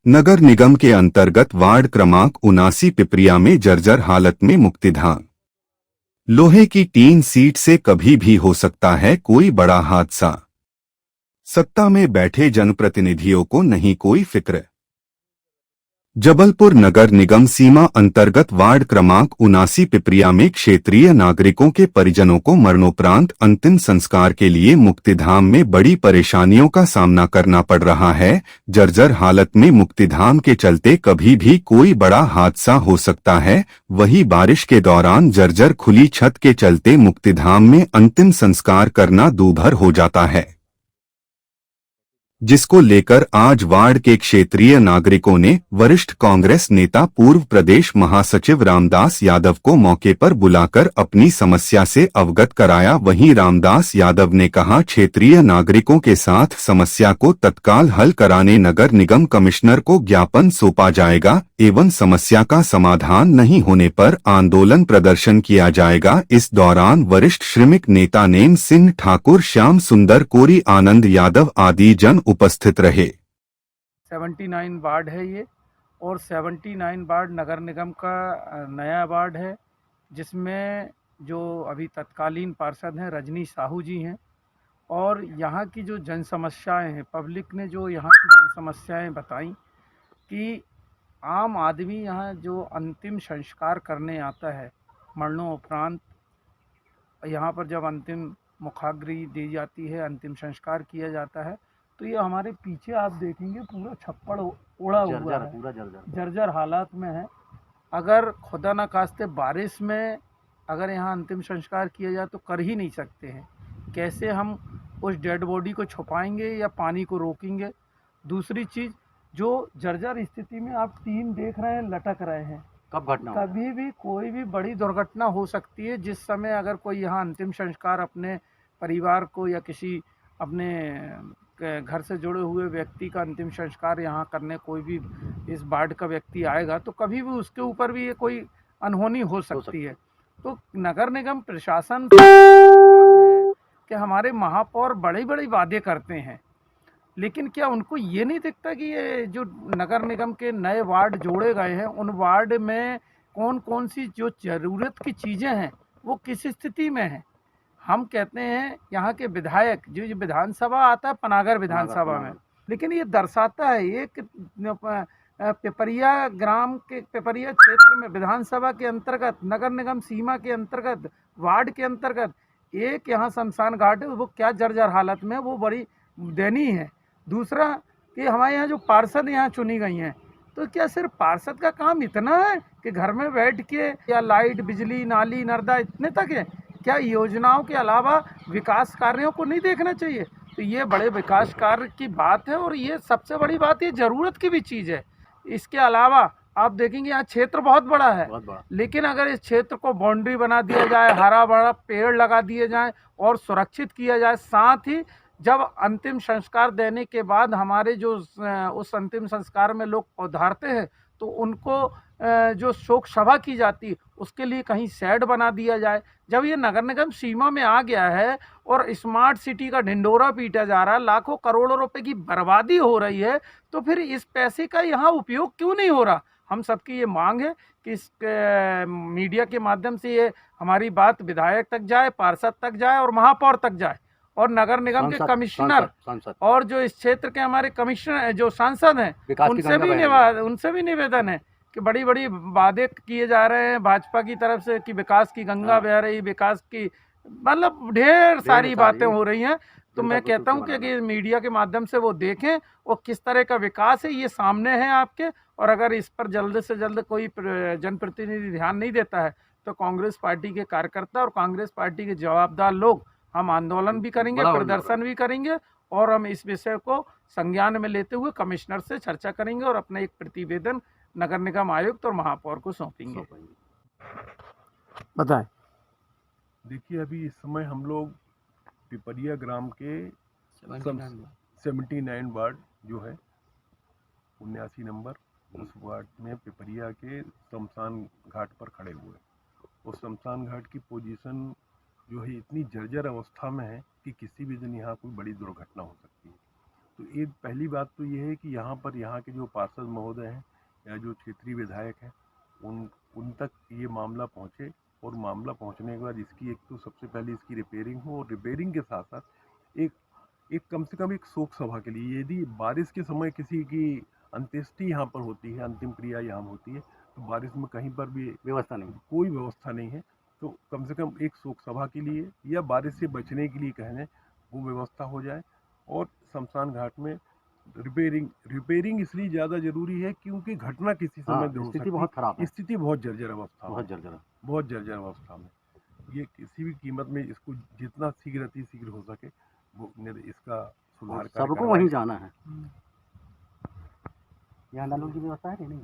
नगर निगम के अंतर्गत वार्ड क्रमांक 79 पिपरिया में जर्जर हालत में मुक्तिधाम। लोहे की टीन सीट से कभी भी हो सकता है कोई बड़ा हादसा। सत्ता में बैठे जनप्रतिनिधियों को नहीं कोई फिक्र। जबलपुर नगर निगम सीमा अंतर्गत वार्ड क्रमांक 79 पिपरिया में क्षेत्रीय नागरिकों के परिजनों को मरणोपरांत अंतिम संस्कार के लिए मुक्तिधाम में बड़ी परेशानियों का सामना करना पड़ रहा है। जर्जर हालत में मुक्तिधाम के चलते कभी भी कोई बड़ा हादसा हो सकता है। वही बारिश के दौरान जर्जर खुली छत के चलते मुक्तिधाम में अंतिम संस्कार करना दूभर हो जाता है, जिसको लेकर आज वार्ड के क्षेत्रीय नागरिकों ने वरिष्ठ कांग्रेस नेता पूर्व प्रदेश महासचिव रामदास यादव को मौके पर बुलाकर अपनी समस्या से अवगत कराया। वहीं रामदास यादव ने कहा, क्षेत्रीय नागरिकों के साथ समस्या को तत्काल हल कराने नगर निगम कमिश्नर को ज्ञापन सौंपा जाएगा एवं समस्या का समाधान नहीं होने पर आंदोलन प्रदर्शन किया जाएगा। इस दौरान वरिष्ठ श्रमिक नेता नेम सिंह ठाकुर, श्याम सुंदर कोरी, आनंद यादव आदि जन उपस्थित रहे। 79 वार्ड है ये, और 79 वार्ड नगर निगम का नया वार्ड है, जिसमें जो अभी तत्कालीन पार्षद हैं रजनी साहू जी हैं। और यहाँ की जो जन समस्याएँ हैं, पब्लिक ने जो यहाँ की जन समस्याएँ बताई कि आम आदमी यहाँ जो अंतिम संस्कार करने आता है, मरणोपरांत यहाँ पर जब अंतिम मुखाग्नि दी जाती है, अंतिम संस्कार किया जाता है, तो ये हमारे पीछे आप देखेंगे पूरा छप्पड़ ओढ़ा हुआ है, पूरा जर्जर हालात में है। अगर खुदा न खास्ते बारिश में अगर यहाँ अंतिम संस्कार किया जाए तो कर ही नहीं सकते हैं। कैसे हम उस डेड बॉडी को छुपाएंगे या पानी को रोकेंगे। दूसरी चीज़, जो जर्जर स्थिति में आप टीन देख रहे हैं, लटक रहे हैं, कभी भी कोई भी बड़ी दुर्घटना हो सकती है। जिस समय अगर कोई यहाँ अंतिम संस्कार अपने परिवार को या किसी अपने घर से जुड़े हुए व्यक्ति का अंतिम संस्कार यहाँ करने कोई भी इस वार्ड का व्यक्ति आएगा, तो कभी भी उसके ऊपर भी ये कोई अनहोनी हो सकती है। तो नगर निगम प्रशासन कि हमारे महापौर बड़े बड़े वादे करते हैं, लेकिन क्या उनको ये नहीं दिखता कि ये जो नगर निगम के नए वार्ड जोड़े गए हैं, उन वार्ड में कौन कौन सी जो ज़रूरत की चीज़ें हैं वो किस स्थिति में हैं। हम कहते हैं यहाँ के विधायक जो विधानसभा आता है पनागर विधानसभा में, लेकिन ये दर्शाता है एक पिपरिया ग्राम के पिपरिया क्षेत्र में विधानसभा के अंतर्गत नगर निगम सीमा के अंतर्गत वार्ड के अंतर्गत एक यहाँ शमशान घाट है, वो क्या जर्जर हालत में, वो बड़ी दयनीय है। दूसरा कि हमारे यहाँ जो पार्षद यहाँ चुनी गई हैं, तो क्या सिर्फ पार्षद का काम इतना है कि घर में बैठ के या लाइट बिजली नाली नर्दा इतने तक है? क्या योजनाओं के अलावा विकास कार्यों को नहीं देखना चाहिए? तो ये बड़े विकास कार्य की बात है, और ये सबसे बड़ी बात ये ज़रूरत की भी चीज़ है। इसके अलावा आप देखेंगे यहाँ क्षेत्र बहुत बड़ा है, लेकिन अगर इस क्षेत्र को बाउंड्री बना दिया जाए, हरा भरा पेड़ लगा दिए जाएं और सुरक्षित किया जाए, साथ ही जब अंतिम संस्कार देने के बाद हमारे जो उस अंतिम संस्कार में लोग पधारते हैं, तो उनको जो शोक सभा की जाती है उसके लिए कहीं शेड बना दिया जाए। जब ये नगर निगम सीमा में आ गया है और स्मार्ट सिटी का ढिंढोरा पीटा जा रहा है, लाखों करोड़ों रुपए की बर्बादी हो रही है, तो फिर इस पैसे का यहाँ उपयोग क्यों नहीं हो रहा? हम सबकी ये मांग है कि इस मीडिया के माध्यम से ये हमारी बात विधायक तक जाए, पार्षद तक जाए और महापौर तक जाए, और नगर निगम के कमिश्नर और जो इस क्षेत्र के हमारे कमिश्नर जो सांसद हैं उनसे भी निवेदन है कि बड़ी बड़ी वादे किए जा रहे हैं भाजपा की तरफ से कि विकास की गंगा बह रही, विकास की मतलब ढेर सारी बातें हो रही हैं। तो मैं कहता हूं कि मीडिया के माध्यम से वो देखें और किस तरह का विकास है ये सामने है आपके, और अगर इस पर जल्द से जल्द कोई जनप्रतिनिधि ध्यान नहीं देता है तो कांग्रेस पार्टी के कार्यकर्ता और कांग्रेस पार्टी के जवाबदार लोग हम आंदोलन भी करेंगे, प्रदर्शन भी करेंगे, और हम इस विषय को संज्ञान में लेते हुए कमिश्नर से चर्चा करेंगे और अपना एक प्रतिवेदन नगर निगम आयुक्त और महापौर को सौंपेंगे। बताएं। देखिए, अभी इस समय हम लोग पिपरिया ग्राम के 79 वार्ड जो है 79 नंबर, उस वार्ड में पिपरिया के शमशान घाट पर खड़े हुए। उस शमशान घाट की पोजीशन जो है इतनी जर्जर अवस्था में है कि किसी भी दिन यहाँ कोई बड़ी दुर्घटना हो सकती है। तो एक पहली बात तो ये है कि यहाँ पर यहाँ के जो पार्षद महोदय हैं या जो क्षेत्रीय विधायक हैं उन तक ये मामला पहुँचे, और मामला पहुँचने के बाद इसकी एक तो सबसे पहले इसकी रिपेयरिंग हो, और रिपेयरिंग के साथ साथ एक एक कम से कम एक शोक सभा के लिए, यदि बारिश के समय किसी की अंत्येष्टि यहाँ पर होती है, अंतिम क्रिया यहाँ होती है, तो बारिश में कहीं पर भी व्यवस्था नहीं, कोई व्यवस्था नहीं है, तो कम से कम एक शोक सभा के लिए या बारिश से बचने के लिए कहने वो व्यवस्था हो जाए। और शमशान घाट में रिपेयरिंग इसलिए ज़्यादा ज़रूरी है क्योंकि घटना किसी समय हो स्थिति सकती बहुत खराब है, स्थिति बहुत जर्जर अवस्था में, बहुत जर्जर। अवस्था में। ये किसी भी कीमत में इसको जितना शीघ्र अति शीघ्र हो सके वो इसका सुधार सबको वहीं जाना है। यहाँ नलों की व्यवस्था है कि नहीं?